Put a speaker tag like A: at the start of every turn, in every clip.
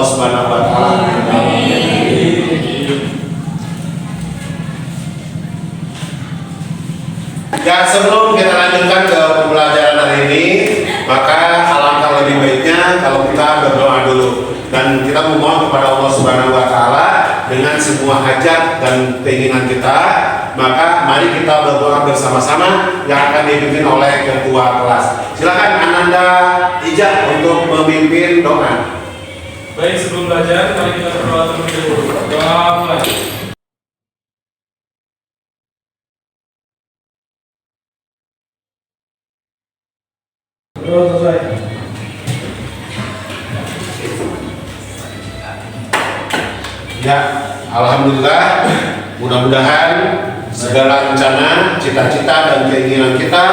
A: Subhanahu wa taala. Ya, sebelum kita lanjutkan ke pembelajaran hari ini, maka alangkah lebih baiknya kalau kita berdoa dulu dan kita memohon kepada Allah Subhanahu wa taala dengan semua hajat dan keinginan kita. Maka mari kita berdoa bersama-sama yang akan dipimpin oleh ketua kelas. Silakan Ananda Ija untuk memimpin doa.
B: Baik, sebelum belajar mari kita berdoa terlebih dahulu. Doa mulai. Selesai.
A: Ya, alhamdulillah, mudah-mudahan segala rencana, cita-cita dan keinginan kita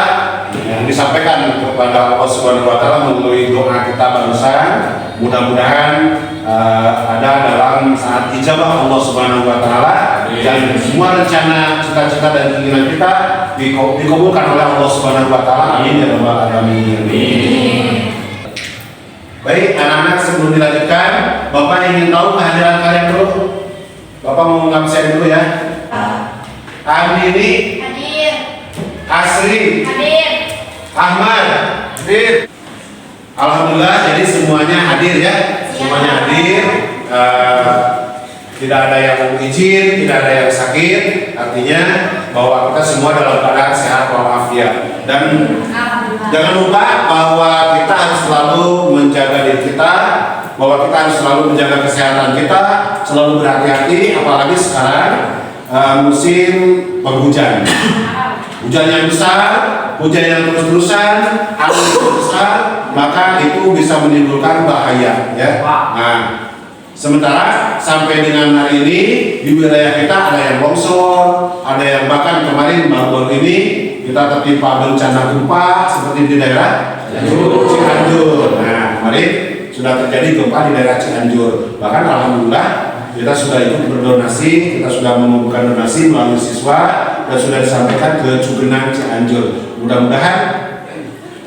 A: yang disampaikan kepada Allah Subhanahu wa taala melalui doa kita barusan, mudah-mudahan ada dalam saat ijabah Allah Subhanahu wa taala dan semua rencana, cita-cita dan keinginan kita dikabulkan oleh Allah Subhanahu wa taala. Amin ya rabbal alamin. Baik, anak-anak, sebelum dilanjutkan, Bapak ingin tahu kehadiran kalian dulu. Bapak mau ngabsen dulu ya. Andini,
C: Hadir.
A: Asri,
C: Hadir.
A: Ahmad, hadir. Alhamdulillah, jadi semuanya hadir ya. Semuanya hadir. Tidak ada yang izin, tidak ada yang sakit. Artinya bahwa kita semua dalam keadaan sehat walafiat. Dan jangan lupa bahwa kita harus selalu menjaga diri kita, bahwa kita harus selalu menjaga kesehatan kita, selalu berhati-hati, apalagi sekarang musim penghujan. Hujan yang besar, hujan yang terus-terusan, angin yang besar, maka itu bisa menimbulkan bahaya ya. Nah, sementara sampai dengan hari ini di wilayah kita ada yang longsor, ada yang bahkan kemarin baru ini kita tertimpa bencana gempa seperti di daerah Cianjur. Nah, kemarin sudah terjadi gempa di daerah Cianjur. Bahkan alhamdulillah kita sudah ikut berdonasi, kita sudah mengumpulkan donasi melalui siswa dan sudah disampaikan ke Cugenang Cianjur. Mudah-mudahan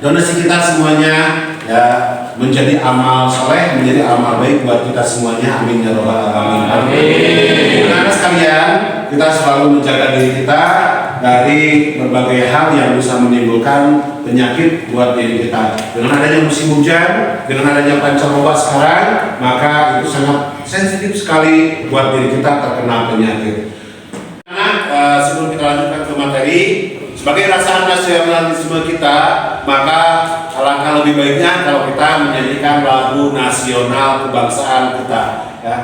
A: donasi kita semuanya ya menjadi amal soleh, menjadi amal baik buat kita semuanya. Amin ya rabbal alamin. Amin. Anak sekalian, kita selalu menjaga diri kita dari berbagai hal yang bisa menimbulkan penyakit buat diri kita. Dengan adanya musim hujan, dengan adanya pancaroba sekarang, maka itu sangat sensitif sekali buat diri kita terkena penyakit. Nah, sebelum kita lanjutkan ke materi, sebagai rasa nasionalisme kita, maka alangkah lebih baiknya kalau kita menyanyikan lagu nasional kebangsaan kita. Ya.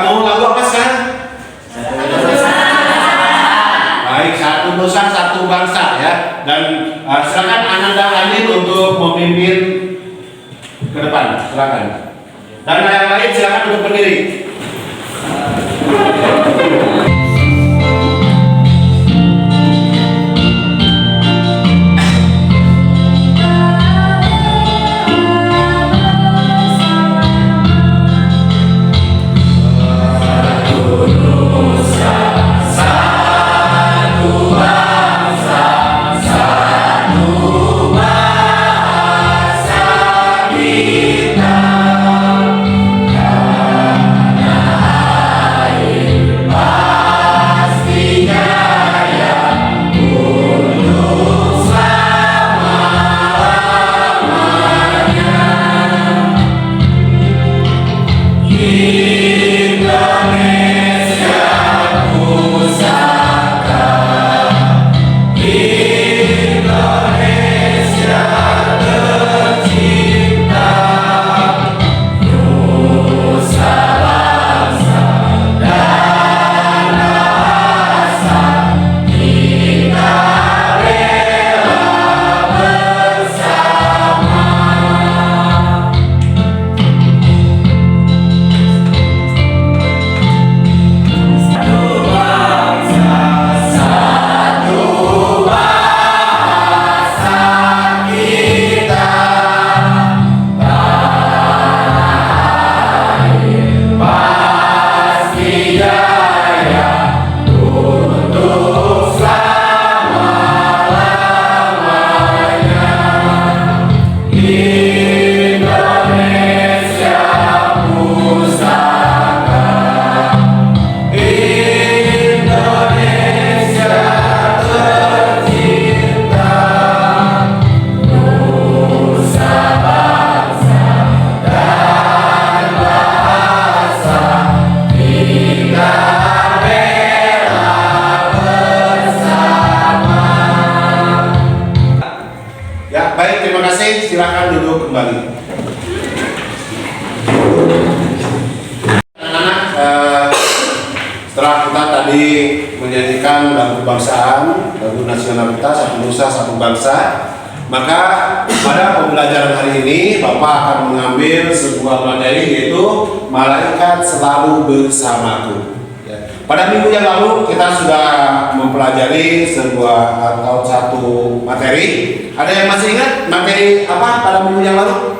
A: Mau lagu apa sekarang? Baik, satu nusa satu bangsa ya. Dan silakan Ananda Anin untuk memimpin ke depan, silakan. Dan yang lain silakan untuk berdiri. tadi menyanyikan lagu kebangsaan, lagu nasional kita, satu nusa satu bangsa. Maka pada pembelajaran hari ini Bapak akan mengambil sebuah materi, yaitu malaikat selalu bersamaku. Ya. Pada minggu yang lalu kita sudah mempelajari sebuah atau satu materi. Ada yang masih ingat materi apa pada minggu yang lalu?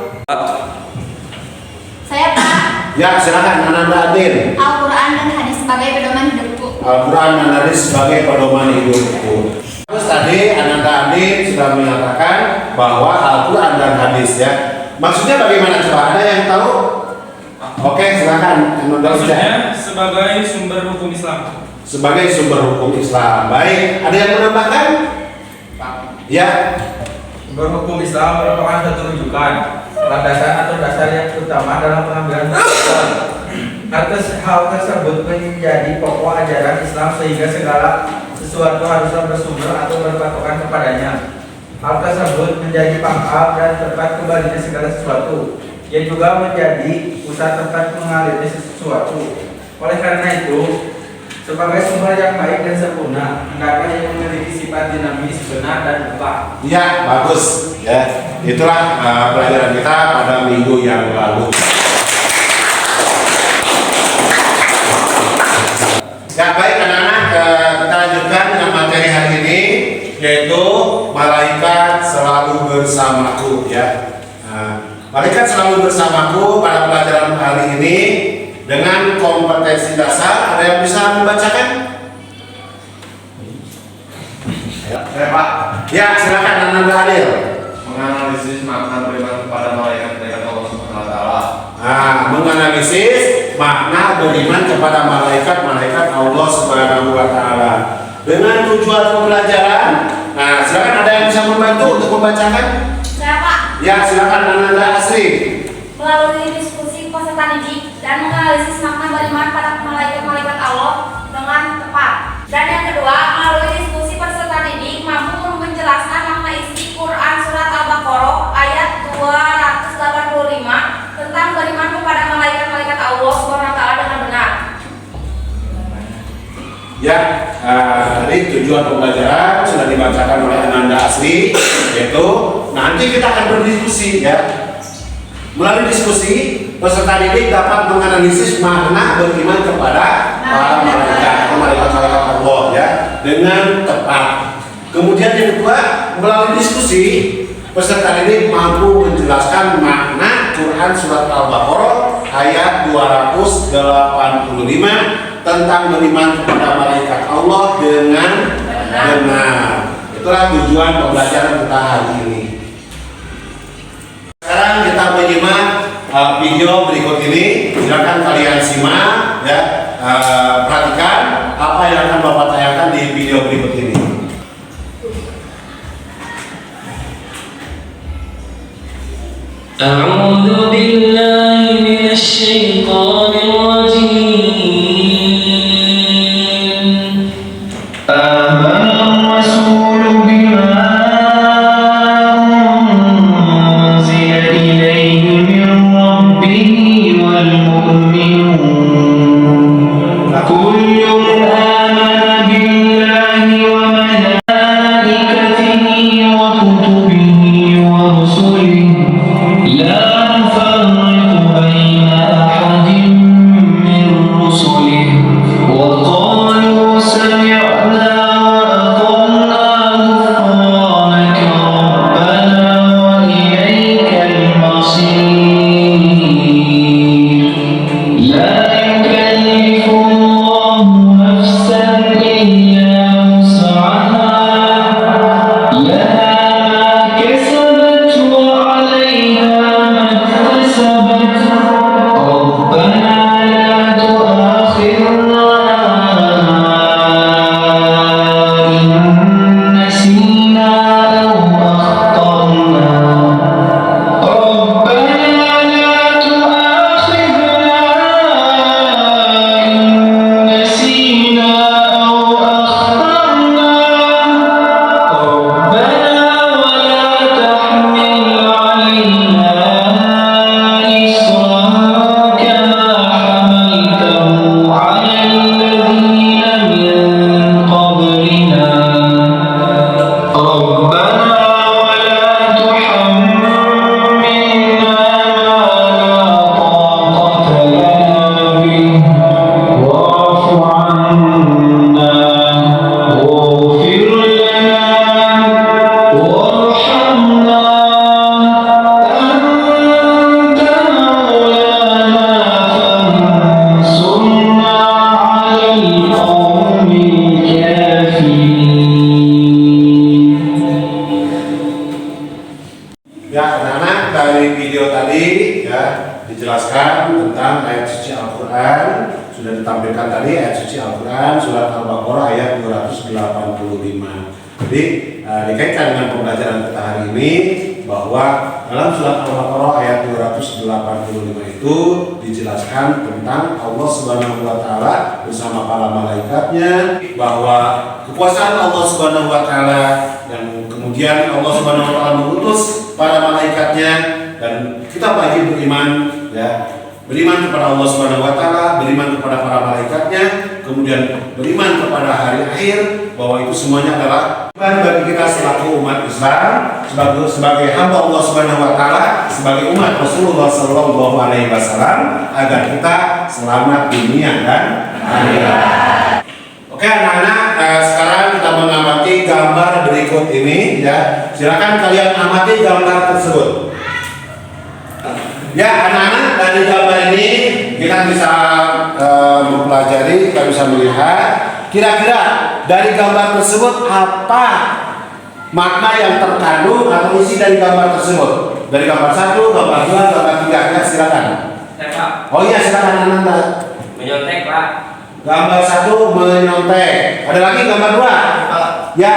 C: Saya Pak.
A: Ya, silakan Ananda Adin.
C: Al-Quran dan hadis sebagai pedoman hidupku.
A: Al-Quran dan hadis sebagai pedoman hidupku. Terus tadi Ananda Adin sudah menyatakan bahwa Al-Quran dan hadis, ya. Maksudnya bagaimana, coba? Ada yang tahu? Oke, silakan.
B: Maksudnya sebagai sumber hukum Islam.
A: Sebagai sumber hukum Islam. Baik, ada yang menambahkan? Ya.
D: Sumber hukum Islam merupakan satu rujukan, landasan atau dasar yang utama dalam pengambilan keputusan. Hal tersebut menjadi pokok ajaran Islam sehingga segala sesuatu haruslah bersumber atau berpatokan kepadanya. Hal tersebut menjadi pangkal dan tempat kembalinya segala sesuatu. Ia juga menjadi pusat tempat mengalirnya sesuatu. Oleh karena itu, sebagai sumber yang baik dan sempurna, hendaknya yang memiliki sifat dinamis, benar dan tepat.
A: Ya, bagus. Ya, itulah pelajaran kita pada minggu yang lalu. Ya, baik anak-anak, kita lanjutkan dengan materi hari ini, yaitu malaikat selalu bersamaku. Ya, malaikat selalu bersamaku pada pelajaran hari ini dengan kompetensi dasar. Ada yang bisa membacakan?
E: Ya Pak,
A: Ya, silakan Ananda Adil.
E: menganalisis makna beriman kepada malaikat-malaikat Allah Subhanahu wa taala.
A: Menganalisis makna beriman kepada malaikat-malaikat Allah Subhanahu wa taala. Dengan tujuan pembelajaran. Nah, silakan, ada yang bisa membantu untuk membacakan?
C: Saya Pak.
A: Ya, silakan Ananda Asri.
C: Melalui diskusi peserta didik dan menganalisis makna beriman pada malaikat-malaikat Allah dengan tepat. Dan yang kedua, melalui diskusi peserta didik mampu menjelaskan makna isi Quran surat Al-Baqarah ayat 285 tentang beriman kepada malaikat-malaikat Allah SWT dengan benar.
A: Ya, tadi tujuan pembelajaran sudah dibacakan oleh Ananda Asri, yaitu nanti kita akan berdiskusi, ya. Melalui diskusi, peserta didik dapat menganalisis makna beriman kepada para malaikat-malaikat Allah, ya, dengan tepat. Kemudian yang kedua, melalui diskusi, peserta didik mampu menjelaskan makna Quran surat Al-Baqarah ayat 285 tentang beriman kepada malaikat Allah dengan benar. Itulah tujuan pembelajaran kita hari ini. Sekarang kita menyimak video berikut ini. Silakan kalian simak, ya. Perhatikan apa yang akan Bapak tanyakan di video berikut ini.
F: أعوذ بالله من الشيطان الرجيم آمن الرسول بما أنزل إليه من ربه والمؤمنون كل آمن بالله وملائكته وكتبه ورسله لا نفرق
A: menjelaskan tentang ayat suci Al-Quran. Sudah ditampilkan tadi ayat suci Al-Quran surat Al-Baqarah ayat 285. Jadi dikaitkan dengan pembelajaran kita hari ini bahwa dalam surat Al-Baqarah ayat 285 itu dijelaskan tentang Allah Subhanahu wa taala bersama para malaikatnya, bahwa kekuasaan Allah Subhanahu wa taala, dan kemudian Allah Subhanahu wa taala mengutus para malaikatnya, dan kita wajib beriman, ya, beriman kepada Allah Subhanahu wa taala, beriman kepada para malaikatnya, kemudian beriman kepada hari akhir, bahwa itu semuanya adalah iman bagi kita selaku umat Islam, sebagai hamba Allah Subhanahu wa taala, sebagai umat Rasulullah sallallahu alaihi wasallam, agar kita selamat dunia dan akhirat. Oke anak-anak, sekarang kita mengamati gambar berikut ini, ya. Silakan kalian amati gambar tersebut. Ya anak-anak, dari gambar ini kita bisa mempelajari, kita bisa melihat kira-kira dari gambar tersebut apa makna yang terkandung atau isi dari gambar tersebut. Dari gambar 1, gambar 2, gambar 3, ya silakan.
G: Pak.
A: Oh iya silakan Ananda.
G: Menyontek Pak.
A: Gambar 1 menyontek. Ada lagi gambar 2? Ya.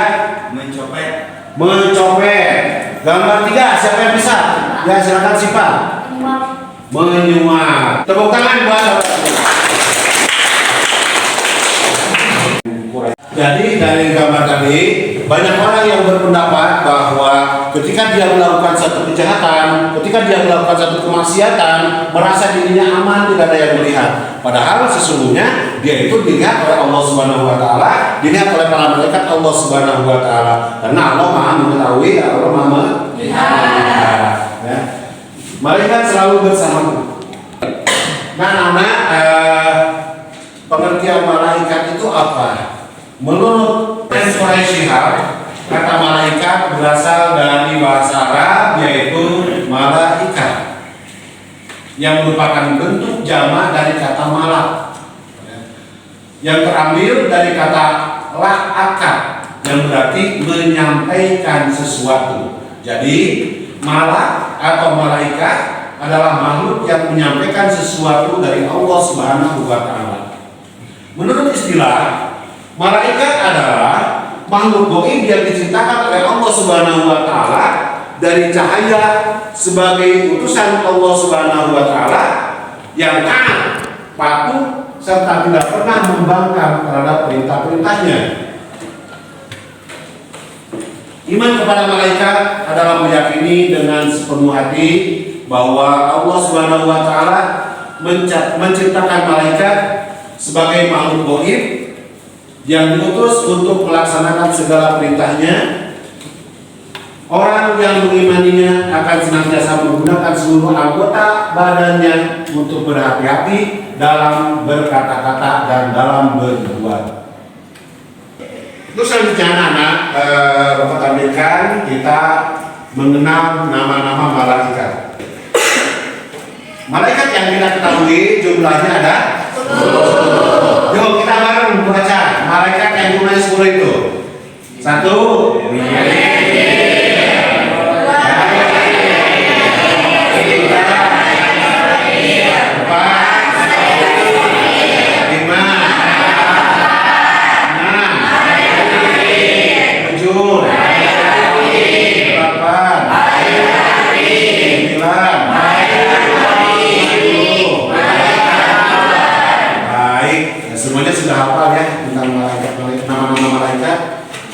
D: Mencopet.
A: Mencopet. Gambar 3 siapa yang bisa? Ya silakan Sipa. Menyuap. Tepuk tangan buat Jadi dari gambar tadi banyak orang yang berpendapat bahwa ketika dia melakukan satu kejahatan, ketika dia melakukan satu kemaksiatan, merasa dirinya aman, tidak ada yang melihat. Padahal sesungguhnya dia itu dilihat oleh Allah Subhanahu wa taala, dilihat oleh para malaikat Allah Subhanahu wa taala. Karena Allah Maha mengetahui, Allah Maha melihat. Ya. Malaikat selalu bersamamu. Nah, anak, pengertian malaikat itu apa? Menurut Surah Syihab, kata malaikat berasal dari bahasa Arab yaitu malaikat, yang merupakan bentuk jamak dari kata malak, yang terambil dari kata la'akad, yang berarti menyampaikan sesuatu. Jadi malak atau malaikat adalah makhluk yang menyampaikan sesuatu dari Allah Subhanahu wa taala. Menurut istilah, malaikat adalah makhluk gaib yang diciptakan oleh Allah Subhanahu wa taala dari cahaya sebagai utusan Allah Subhanahu wa taala yang taat, patuh, serta tidak pernah membangkang terhadap perintah-perintahnya. Iman kepada malaikat adalah meyakini dengan sepenuh hati bahwa Allah Subhanahu wa taala menciptakan malaikat sebagai makhluk gaib yang diutus untuk melaksanakan segala perintahnya. Orang yang mengimaninya akan senantiasa menggunakan seluruh anggota badannya untuk berhati-hati dalam berkata-kata dan dalam berbuat. Terus selanjutnya anak-anak, Bapak tampilkan kita mengenal nama-nama malaikat. Malaikat yang kita ketahui jumlahnya ada 10. Yuk kita bareng baca malaikat yang jumlahnya 10 itu. 1. Semuanya sudah hafal ya tentang malaikat, nama-nama malaikat?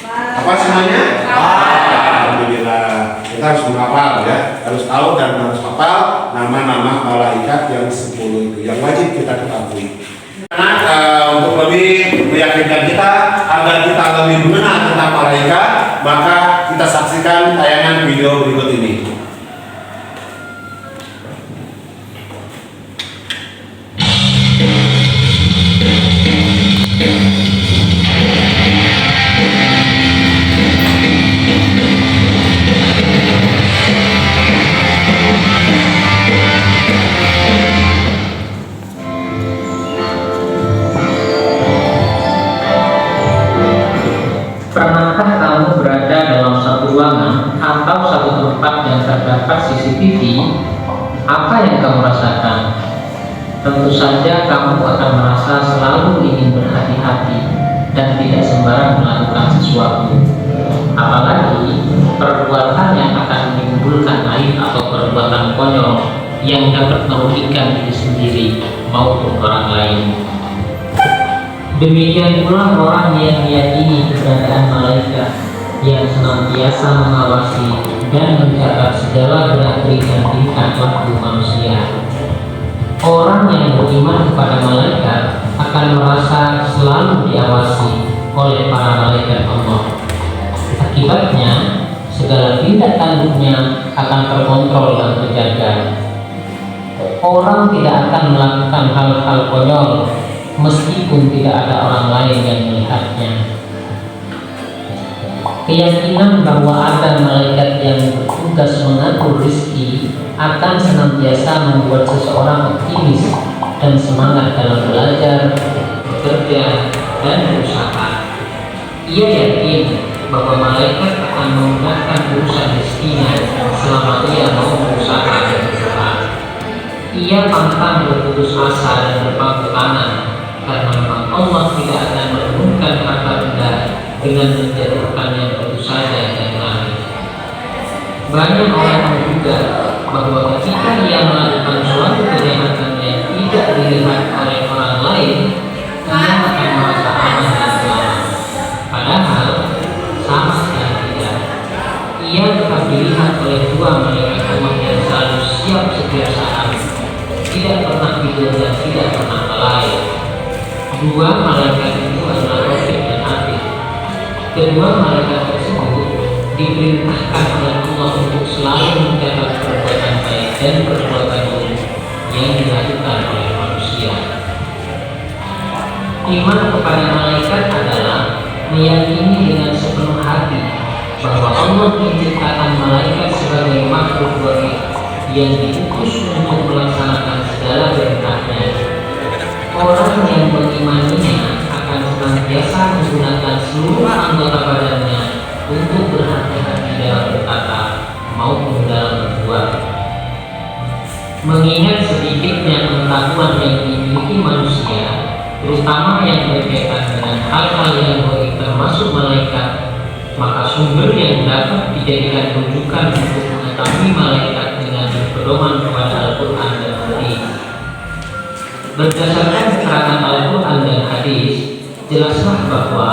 A: Apa semuanya? Alhamdulillah. Kita harus menghafal ya, harus tahu dan harus hafal nama-nama malaikat yang 10 itu yang wajib kita ketahui. Karena untuk lebih meyakinkan kita agar kita lebih mengenal tentang malaikat, maka kita saksikan tayangan video berikut ini.
H: Pernahkah kamu berada dalam satu ruangan atau satu tempat yang tentu saja kamu akan merasa selalu ingin berhati-hati dan tidak sembarang melakukan sesuatu. Apalagi perbuatan yang akan menimbulkan aib atau perbuatan konyol yang dapat merugikan diri sendiri maupun orang lain. Demikian pula orang yang meyakini keberadaan malaikat yang senantiasa mengawasi dan mencatat segala gerak-gerik dan tingkah laku manusia. Orang yang beriman kepada malaikat akan merasa selalu diawasi oleh para malaikat Allah. Akibatnya, segala tindak tanduknya akan terkontrol dan terjaga. Orang tidak akan melakukan hal-hal konyol meskipun tidak ada orang lain yang melihatnya. Keyakinan bahwa ada malaikat yang bertugas mengatur rezeki akan senantiasa membuat seseorang optimis dan semangat dalam belajar, bekerja, dan berusaha. Ia yakin bahwa malaikat akan memudahkan urusan rezekinya selama ia mau berusaha dan berdoa. Ia pantang berputus asa dan berpangku tangan karena memang Allah tidak akan menurunkan harta benda dengan menjatuhkannya begitu saja dari langit. Banyak orang menduga bahwa ketika ia melakukan suatu kejahatan yang tidak dilihat oleh orang lain, ia akan merasa aman dan selamat. Padahal sama sekali tidak. Ia tetap dilihat oleh dua malaikat Allah yang selalu siap setiap saat, tidak pernah tidur dan tidak pernah lalai. Dua malaikat itu adalah Rafiq dan Atid. Kedua malaikat tersebut diperintahkan oleh Allah untuk selalu mencatat perbuatan baik dan perbuatan buruk yang dilakukan oleh manusia. Iman kepada malaikat adalah meyakini dengan sepenuh hati bahwa Allah menciptakan malaikat sebagai makhluk gaib yang diutus untuk melaksanakan segala perintahnya. Orang yang mengimaninya akan senantiasa menggunakan seluruh anggota badannya untuk berhati-hati dalam berkata maupun dalam berbuat. Mengingat sedikitnya pengetahuan yang dimiliki manusia, terutama yang berkaitan dengan hal-hal yang gaib termasuk malaikat, maka sumber yang dapat dijadikan rujukan untuk mengetahui malaikat dengan berpedoman kepada Al-Quran dan Hadis. Berdasarkan keterangan Al-Quran dan Hadis, jelaslah bahwa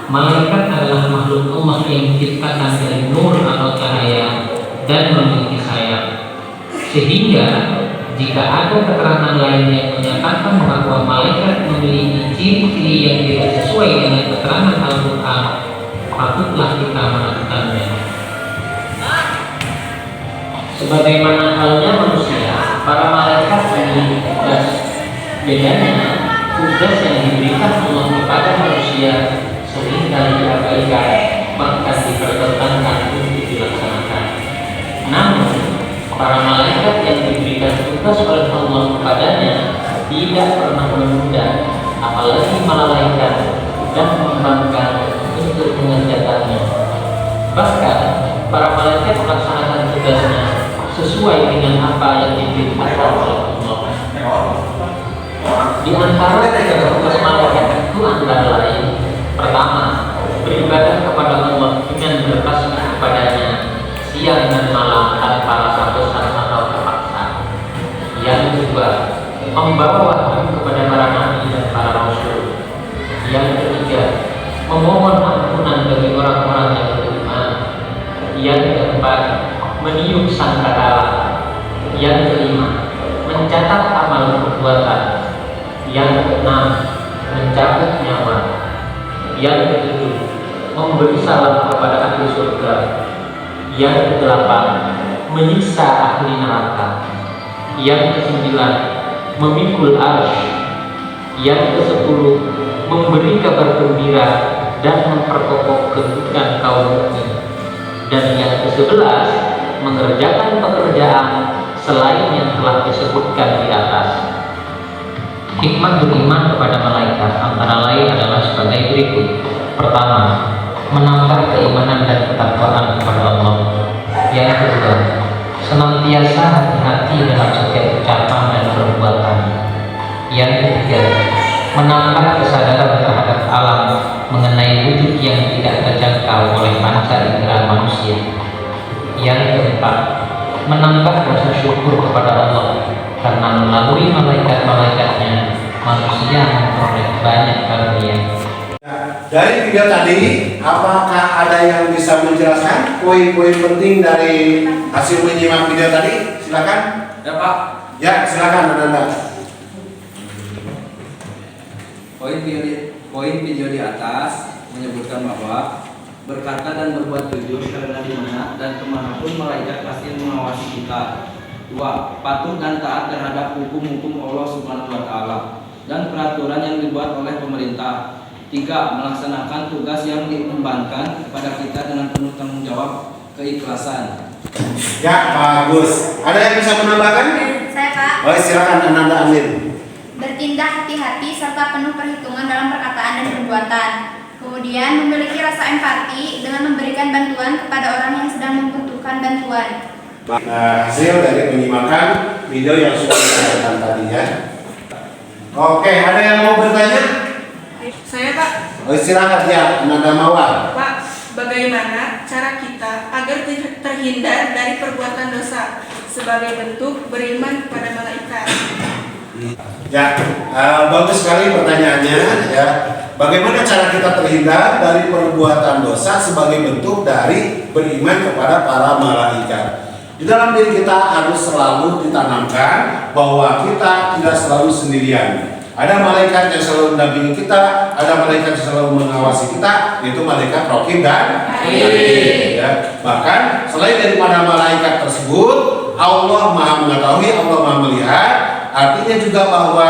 H: malaikat adalah makhluk Allah yang diciptakan dari nur atau cahaya dan memiliki sayap. Sehingga jika ada keterangan lain yang menyatakan bahwa malaikat memiliki ciri-ciri yang tidak sesuai dengan keterangan Al-Quran, patutlah kita melakukannya. Sebagaimana halnya manusia, para malaikat memiliki tugas. Bedanya, tugas yang diberikan Allah kepada manusia seringkali diabaikan, bahkan dipertentangkan untuk dilaksanakan. Namun, para malaikat yang diberikan tugas oleh Allah kepadanya tidak pernah menunda, apalagi melalaikan dan membangkang untuk mengerjakannya. Bahkan, para malaikat melaksanakan tugasnya sesuai dengan apa yang diperintahkan oleh Allah. Di antara tugas malaikat itu antara lain: pertama, beribadah kepada Allah dengan berpasrah kepadanya siang dan malam tanpa rasa bosan atau terpaksa. Yang kedua, membawa wahyu kepada para nabi dan para rasul. Yang ketiga, memohon ampunan bagi orang-orang yang beriman. Yang keempat, meniup sangkakala. Yang kelima, mencatat amal perbuatan. Yang keenam, mencatat nyawa. Yang ketujuh, memberi salam kepada ahli surga. Yang kedelapan, menyiksa ahli neraka. Yang kesembilan, memikul arsy. Yang kesepuluh, memberi kabar gembira dan memperkokoh kedudukan kaum mukmin. Dan yang ke-11, mengerjakan pekerjaan selain yang telah disebutkan di atas. Hikmah beriman kepada malaikat antara lain adalah sebagai berikut. Pertama, menambah keimanan dan ketakwaan kepada Allah. Yang kedua, senantiasa hati-hati dalam setiap ucapan dan perbuatan. Yang ketiga, menambah kesadaran terhadap alam mengenai wujud yang tidak terjangkau oleh panca indera manusia. Yang keempat, menambah rasa syukur kepada Allah karena melalui malaikat-malaikatnya manusia memperoleh banyak karunia.
A: Dari video tadi, apakah ada yang bisa menjelaskan poin-poin penting dari hasil menyimak video tadi? Silakan.
D: Ya Pak.
A: Ya, silakan Anda.
D: Poin video di atas menyebutkan bahwa berkata dan berbuat jujur karena di mana dan kemanapun malaikat pasti mengawasi kita. 2. Patuh dan taat terhadap hukum-hukum Allah Subhanahu wa Ta'ala dan peraturan yang dibuat oleh pemerintah. 3. Melaksanakan tugas yang diembankan kepada kita dengan penuh tanggung jawab, keikhlasan.
A: Ya, bagus. Ada yang bisa menambahkan?
C: Saya Pak.
A: Oh, silakan Ananda Amin.
C: Bertindak hati-hati serta penuh perhitungan dalam perkataan dan perbuatan. Kemudian memiliki rasa empati dengan memberikan bantuan kepada orang yang sedang membutuhkan bantuan.
A: Nah, hasil dari penyimakan video yang sudah disampaikan tadi ya. Oke, ada yang mau bertanya?
I: Saya Pak.
A: Oh, silakan ya, Ananda Mawar.
I: Pak, bagaimana cara kita agar terhindar dari perbuatan dosa sebagai bentuk beriman kepada malaikat?
A: Ya, bagus sekali pertanyaannya ya. Bagaimana cara kita terhindar dari perbuatan dosa sebagai bentuk dari beriman kepada para malaikat? Di dalam diri kita harus selalu ditanamkan bahwa kita tidak selalu sendirian. Ada malaikat yang selalu mendampingi kita, ada malaikat yang selalu mengawasi kita, yaitu malaikat Raqib dan Atid. Ya. Bahkan selain daripada malaikat tersebut, Allah Maha mengetahui, Allah Maha melihat. Artinya juga bahwa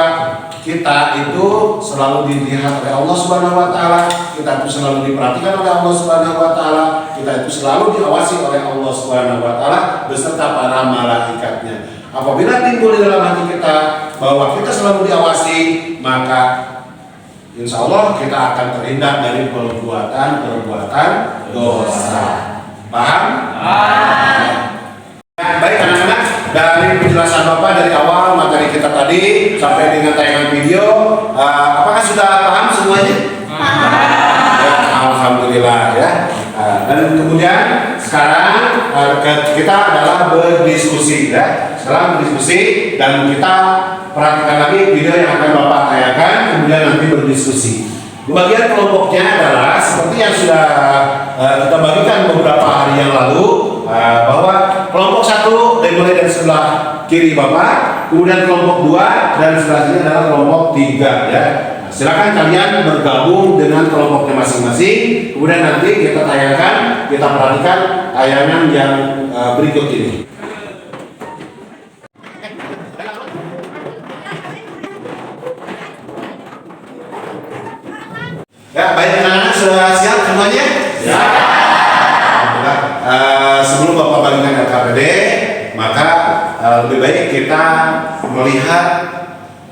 A: kita itu selalu dilihat oleh Allah Subhanahu wa Ta'ala, kita itu selalu diperhatikan oleh Allah Subhanahu wa Ta'ala, kita itu selalu diawasi oleh Allah Subhanahu wa Ta'ala beserta para malaikatnya. Apabila timbul di dalam hati kita bahwa kita selalu diawasi, maka insya Allah kita akan terhindar dari perbuatan dosa. Paham? Baik anak-anak, dari penjelasan Bapak dari awal materi kita tadi sampai dengan tayangan video, apakah sudah paham semuanya? Ya, alhamdulillah ya. Dan kemudian sekarang kita adalah berdiskusi ya. Setelah berdiskusi dan kita perhatikan lagi video yang akan Bapak tayangkan, kemudian nanti berdiskusi. Bagian kelompoknya adalah seperti yang sudah kita bagikan beberapa hari yang lalu, bahwa kelompok 1 dimulai dari sebelah kiri Bapak, kemudian kelompok 2 dan sebelah sini adalah kelompok 3 ya. Silakan kalian bergabung dengan kelompoknya masing-masing. Kemudian nanti kita tayangkan, kita perhatikan tayangan yang berikut ini. Ya, baik anak-anak sudah siap semuanya? Ya. Sebelum Bapak bagikan RKPD, maka lebih baik kita melihat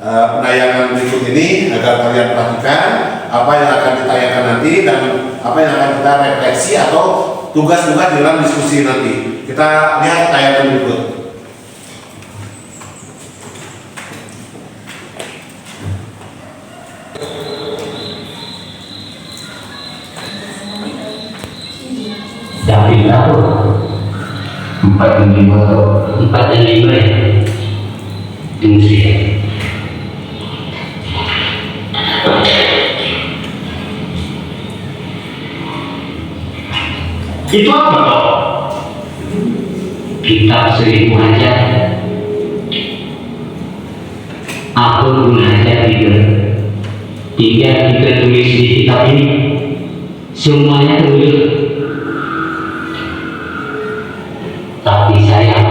A: penayangan berikut ini agar kalian perhatikan apa yang akan ditayangkan nanti dan apa yang akan kita refleksi atau tugas-tugas dalam diskusi nanti. Kita lihat tayangan berikut.
F: Dari berapa? 4 dan 5 ya? Tinggi ya? Itu apa kok? Kitab Sri Muhajir. Aku mengajar juga. Tiga kita tulis di kitab ini. Semuanya tulis. Tapi saya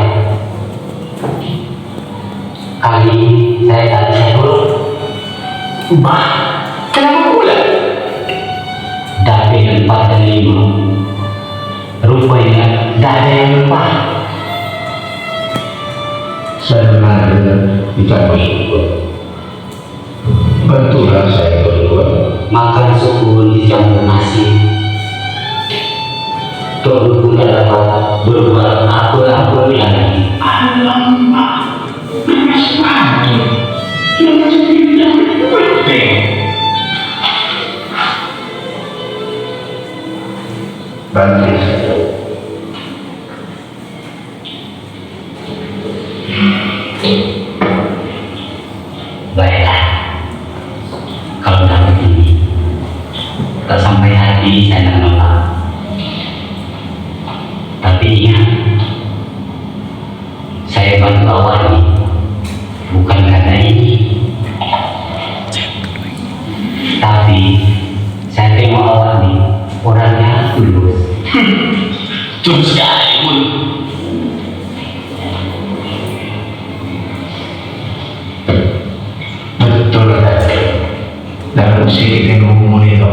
F: kali saya tak bisa turun. Bah, kenapa pula? Dari 4 dan 5 rupanya tak ada yang lupa. Sebenarnya kita bersyukur. Bantulah saya berdua. Makan suku dicampur nasi. Tuhan pun dapat berbuat apa-apa lagi. Alamak, beras banget. Jangan sendiri bantu saja. Baiklah, kalau udah begini, tak sampai hati saya tak nolak. Tapi ingat, saya bantu awal bukan karena ini, tapi saya tengok awal orangnya tulus. Tulus sekali pun. Betul, dalam sini dengan umum itu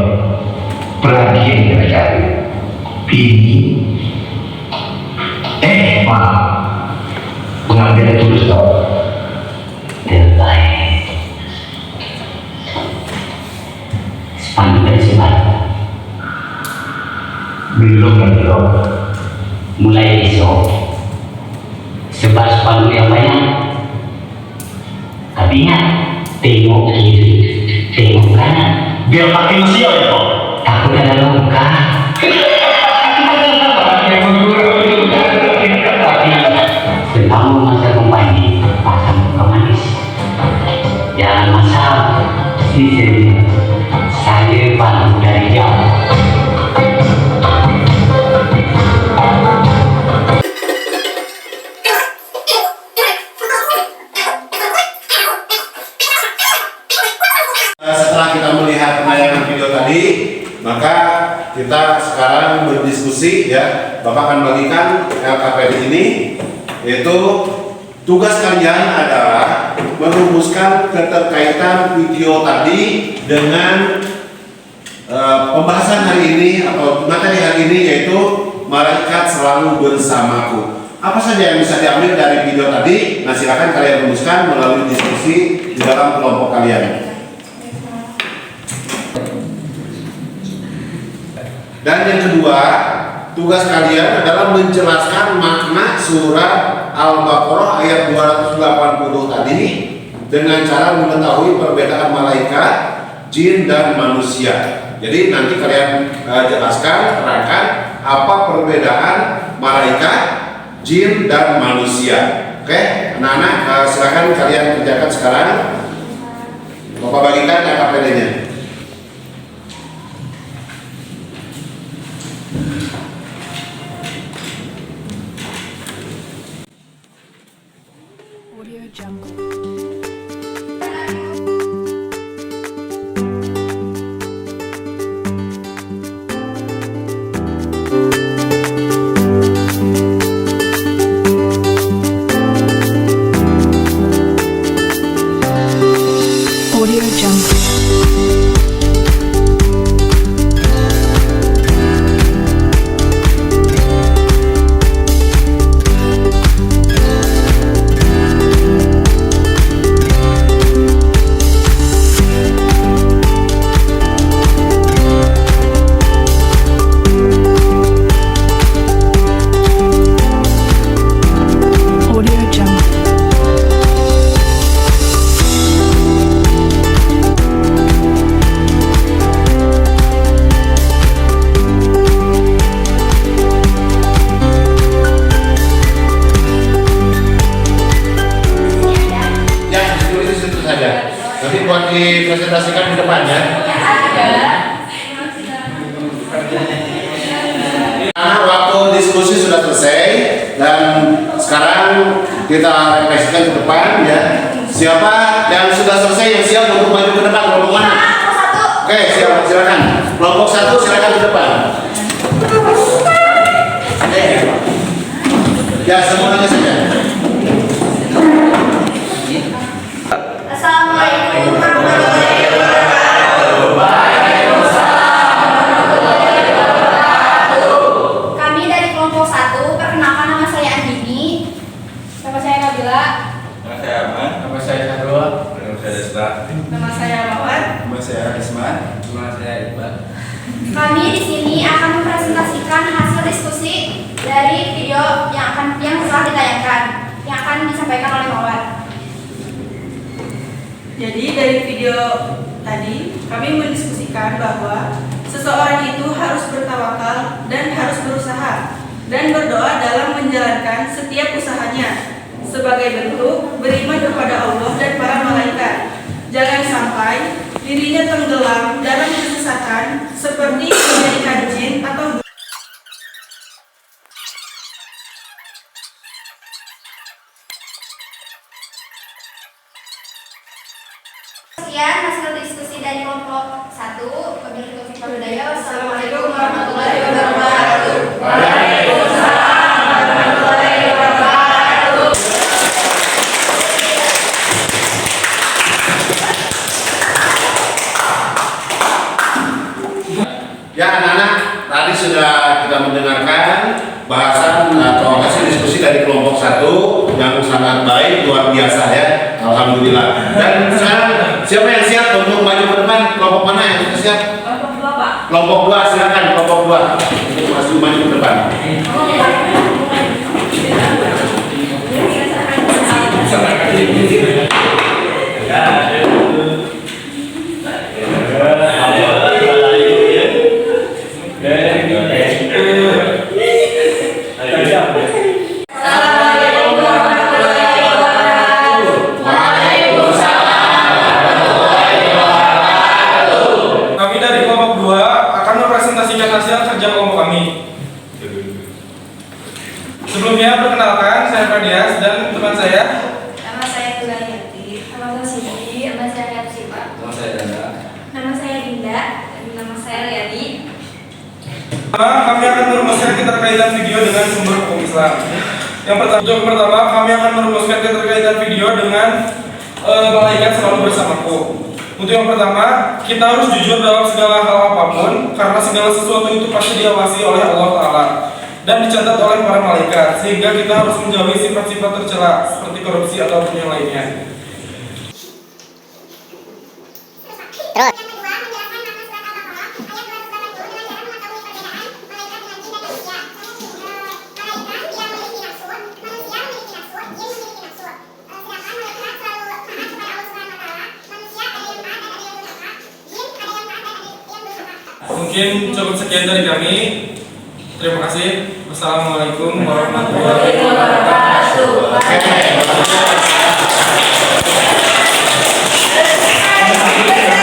F: perhatian kita cari ini maaf pengambilan tulus tau terbaik sepanduk dari sebat belum mulai besok sebar spanduk yang banyak, tapi ingat tengok kiri tengok kanan biar makin siap ya kok takut ada luka. Tapi selama masa kompani pasang muka manis jangan masalah sisi saya bantu dari jauh.
A: Setelah kita melihat penayangan video tadi, maka kita sekarang berdiskusi ya. Bapak akan bagikan LKPD ini, yaitu tugas kalian adalah merumuskan keterkaitan video tadi dengan pembahasan hari ini atau materi hari ini, yaitu malaikat selalu bersamaku. Apa saja yang bisa diambil dari video tadi? Nah, silakan kalian rumuskan melalui diskusi di dalam kelompok kalian. Dan yang kedua, tugas kalian adalah menjelaskan makna surat Al-Baqarah ayat 280 tadi dengan cara mengetahui perbedaan malaikat, jin, dan manusia. Jadi nanti kalian jelaskan, terangkan apa perbedaan malaikat, jin, dan manusia. Oke, anak-anak silakan kalian kerjakan sekarang. Bapak bagikan LKPD-nya.
J: Audio Jungle. Audio Jungle.
A: Nanti buat dipresentasikan di depannya. Karena waktu diskusi sudah selesai dan sekarang kita refleksikan ke depan ya. Siapa yang sudah selesai yang siap untuk maju ke depan kelompok mana? Oke, siap, silakan. Kelompok 1 silakan ke depan. Ya, semuanya saja.
C: Assalamualaikum warahmatullahi wabarakatuh. Kami dari kelompok 1, perkenalkan nama saya Andini. Nama saya Nabila.
D: Nama saya Aman.
E: Nama saya Syahrul. Nama saya Desta.
I: Nama saya Mawar.
E: Nama saya Isman.
D: Nama saya Iqbal.
C: Kami di sini akan mempresentasikan hasil diskusi dari video yang telah ditayangkan, yang akan disampaikan oleh Mawar.
I: Jadi dari video tadi kami mendiskusikan bahwa Seseorang itu harus bertawakal dan harus berusaha dan berdoa dalam menjalankan setiap usahanya sebagai bentuk beriman kepada Allah dan para malaikat. Jangan sampai dirinya tenggelam dalam kesesatan seperti menjadikan jin atau
C: Sekian hasil diskusi dari kelompok 1. Wabillahi taufiq wal hidayah. Wassalamualaikum warahmatullahi wabarakatuh. Waalaikumsalam warahmatullahi wabarakatuh.
A: Ya anak-anak, tadi sudah kita mendengarkan bahasan atau hasil diskusi dari kelompok 1 yang sangat baik, luar biasa ya. Alhamdulillah. Dan sekarang siapa yang siap untuk maju ke depan? Kelompok mana yang sudah siap?
C: Kelompok 2, Pak.
A: Kelompok 2, silakan kelompok 2 untuk maju ke depan.
B: Kami dari kelompok 2 akan mempresentasikan hasil kerja kelompok kami. Sebelumnya perkenalkan, saya Fadias dan teman saya.
C: Nama saya Tulayati. Nama saya Siti. Nama saya Yapsipa.
D: Nama saya Danda.
C: Nama saya Dinda. Dan nama saya Liani.
B: Kami akan merumuskan keterkaitan video dengan sumber hukum Islam. Yang pertama, kami akan merumuskan keterkaitan video dengan malaikat selalu bersamaku. Untuk yang pertama, kita harus jujur dalam segala hal apapun, karena segala sesuatu itu pasti diawasi oleh Allah Ta'ala dan dicatat oleh para malaikat, sehingga kita harus menjauhi sifat-sifat tercela seperti korupsi ataupun yang lainnya. Mungkin cukup sekian dari kami. Terima kasih. Wassalamualaikum warahmatullahi wabarakatuh.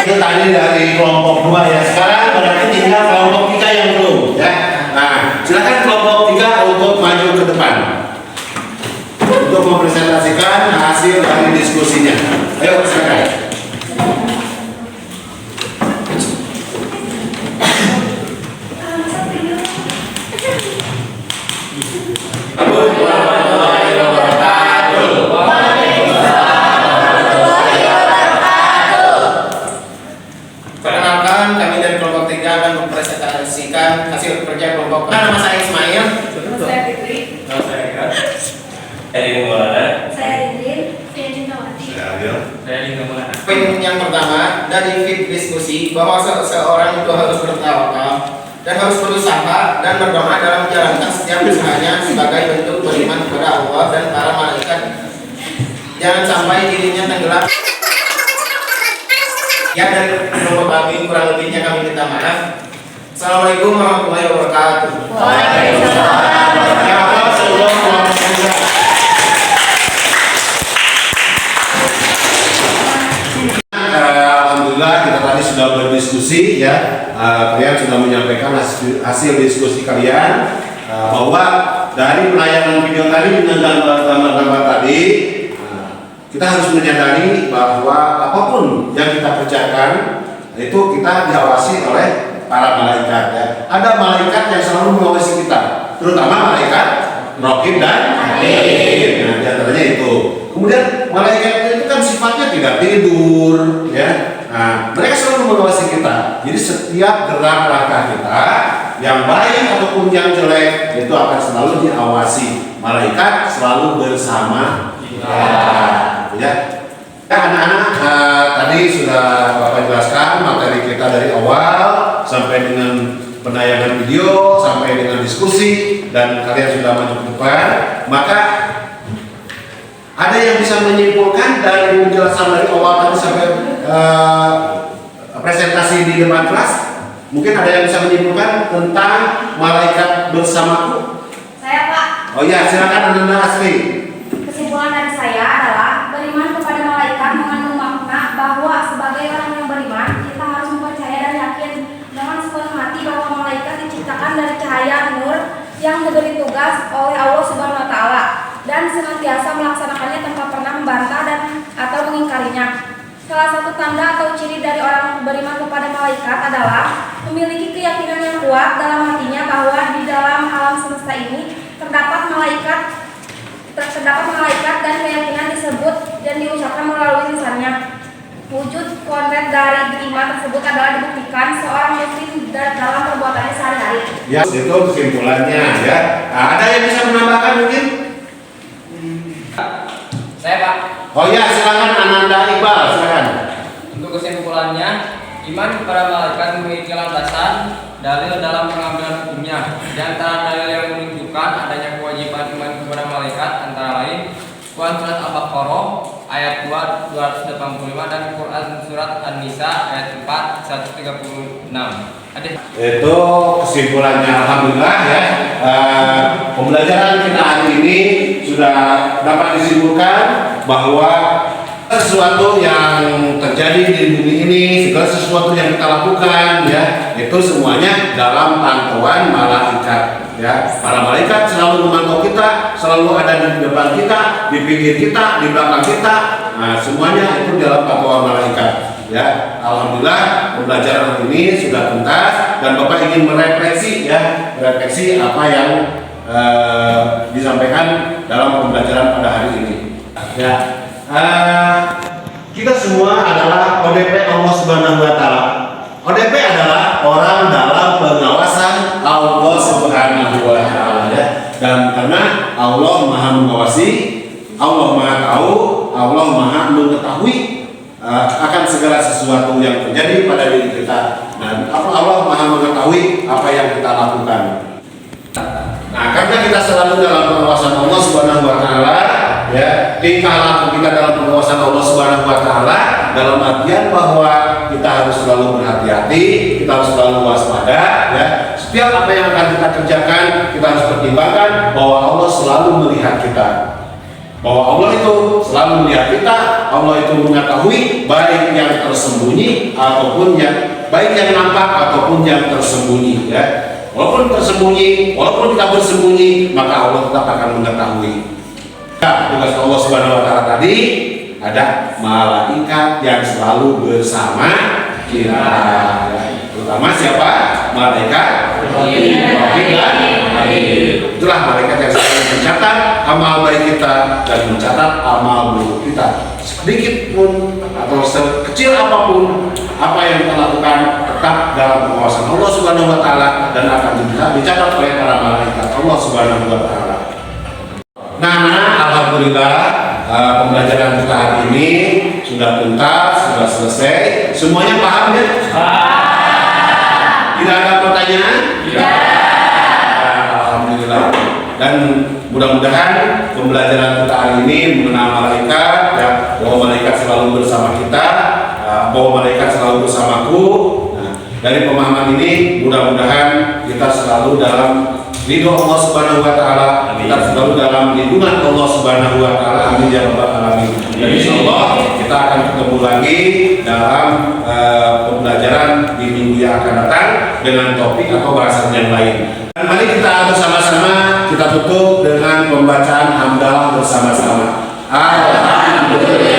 A: Itu tadi dari kelompok 2 ya. Sekarang berarti tinggal kelompok 3 yang belum ya. Nah, silakan kelompok 3 untuk maju ke depan untuk mempresentasikan hasil dari diskusinya. Ayo silakan.
K: Perkenalkan, kami dari kelompok 3 akan mempresentasikan hasil kerja kelompok. Nama saya Ismail.
C: Nama saya Fitri.
K: Nama saya Eka.
C: Saya Rinrin. Saya Dindawati.
K: Poin yang pertama dari fit diskusi bahwa seseorang itu harus bertawakal dan harus berusaha dan berdoa dalam menjalankan setiap usahanya sebagai bentuk beriman kepada Allah dan para malaikat. Jangan sampai dirinya tenggelam. Ya, dari kelompok kami kurang lebihnya kami minta maaf. Assalamualaikum warahmatullahi wabarakatuh.
C: Waalaikumsalam.
A: Ya Allah, sallallahu alaihi wasallam. Alhamdulillah kita tadi sudah berdiskusi ya. Kalian sudah menyampaikan hasil diskusi kalian bahwa dari penayangan video tadi dengan gambar-gambar tadi kita harus menyadari bahwa apapun yang kita kerjakan itu kita diawasi oleh para malaikat ya. Ada malaikat yang selalu mengawasi kita, terutama malaikat Raqib dan Atid. Nah, di antaranya itu. Kemudian malaikat itu kan sifatnya tidak tidur ya. Nah, mereka selalu mengawasi kita. Jadi setiap gerak langkah kita yang baik ataupun yang jelek itu akan selalu diawasi. Malaikat selalu bersama kita. Ya, anak-anak tadi sudah Bapak jelaskan materi kita dari awal sampai dengan penayangan video sampai dengan diskusi dan kalian sudah maju ke depan. Maka ada yang bisa menyimpulkan dari penjelasan dari awal tadi sampai presentasi di depan kelas? Mungkin ada yang bisa menyimpulkan tentang malaikat bersamaku?
C: Saya Pak.
A: Oh ya, silakan Ananda Asri.
C: Kesimpulan dari saya adalah beriman kepada malaikat mengandung makna bahwa sebagai orang yang beriman kita harus mempercaya dan yakin dengan sepenuh hati bahwa malaikat diciptakan dari cahaya nur yang diberi tugas oleh Allah Subhanahu wa taala dan senantiasa melaksanakannya tanpa pernah membantah dan atau mengingkarinya. Salah satu tanda atau ciri dari orang beriman kepada malaikat adalah memiliki keyakinan yang kuat dalam hatinya bahwa di dalam alam semesta ini terdapat malaikat dan keyakinan disebut dan diucapkan melalui lisannya. Wujud konkret dari iman tersebut adalah dibuktikan seorang muslim dalam perbuatannya sehari-hari.
A: Ya, itu kesimpulannya ya. Nah, ada yang bisa menambahkan mungkin?
G: Saya Pak.
A: Oh ya, silakan Ananda Iqbal, silakan.
G: Untuk kesimpulannya, iman kepada malaikat memiliki landasan dalil dalam pengambilan hukumnya. Di antara dalil yang menunjukkan adanya kewajiban iman kepada malaikat antara lain Quran surat Al-Baqarah ayat 2 285 dan Quran surat An-Nisa ayat 4 136.
A: Itu kesimpulannya, alhamdulillah ya. Pembelajaran kita hari ini sudah dapat disimpulkan bahwa sesuatu yang terjadi di bumi ini, segala sesuatu yang kita lakukan ya, itu semuanya dalam pantauan malaikat ya. Para malaikat selalu memantau kita, selalu ada di depan kita, di pinggir kita, di belakang kita. Nah, semuanya itu dalam pantauan malaikat ya. Alhamdulillah pembelajaran ini sudah tuntas dan Bapak ingin merefleksi ya, merefleksi apa yang disampaikan dalam pembelajaran pada hari ini ya. Kita semua adalah ODP Allah Subhanahu wa taala. ODP adalah orang dalam pengawasan Allah Subhanahu wa taala ya. Dan karena Allah Maha mengawasi, Allah Maha tahu, Allah Maha mengetahui akan segala sesuatu yang terjadi pada diri kita, dan Allah Maha mengetahui apa yang kita lakukan. Nah, karena kita selalu dalam pengawasan Allah Subhanahu wa taala ya, tingkah laku kita dalam pengawasan Allah Subhanahu wa taala dalam artian bahwa kita harus selalu berhati-hati, kita harus selalu waspada ya. Setiap apa yang akan kita kerjakan, kita harus pertimbangkan bahwa Allah selalu melihat kita. Bahwa Allah itu selalu melihat kita, Allah itu mengetahui baik yang tersembunyi ataupun yang baik yang nampak ataupun yang tersembunyi ya. Walaupun tersembunyi, walaupun kita bersembunyi, maka Allah tetap akan mengetahui. Nah, tugas Allah Subhanahu wa taala tadi ada malaikat yang selalu bersama kita. Ya. Terutama siapa? Malaikat itulah malaikat yang selalu mencatat amal baik kita dan mencatat amal buruk kita. Sedikit pun atau sekecil apapun apa yang kita lakukan tetap dalam pengawasan Allah Subhanahu wa taala dan akan dicatat oleh para malaikat Allah Subhanahu wa taala. Nah, alhamdulillah pembelajaran kita hari ini sudah tuntas, sudah selesai. Semuanya paham ya? Tidak ada pertanyaan? Alhamdulillah. Dan mudah-mudahan pembelajaran kita hari ini mengenal malaikat ya, bahwa malaikat selalu bersama kita, bahwa malaikat selalu bersamaku. Nah, dari pemahaman ini mudah-mudahan kita selalu dalam ridho Allah Subhanahu wa taala, kita selalu dalam lindungan Allah Subhanahu wa taala. Amin ya rabbal alamin. Dan insyaallah kita akan ketemu lagi dalam pembelajaran di minggu yang akan datang dengan topik atau bahasan yang lain. Dan mari kita bersama-sama kita tutup dengan pembacaan hamdalah bersama-sama. Alhamdulillah.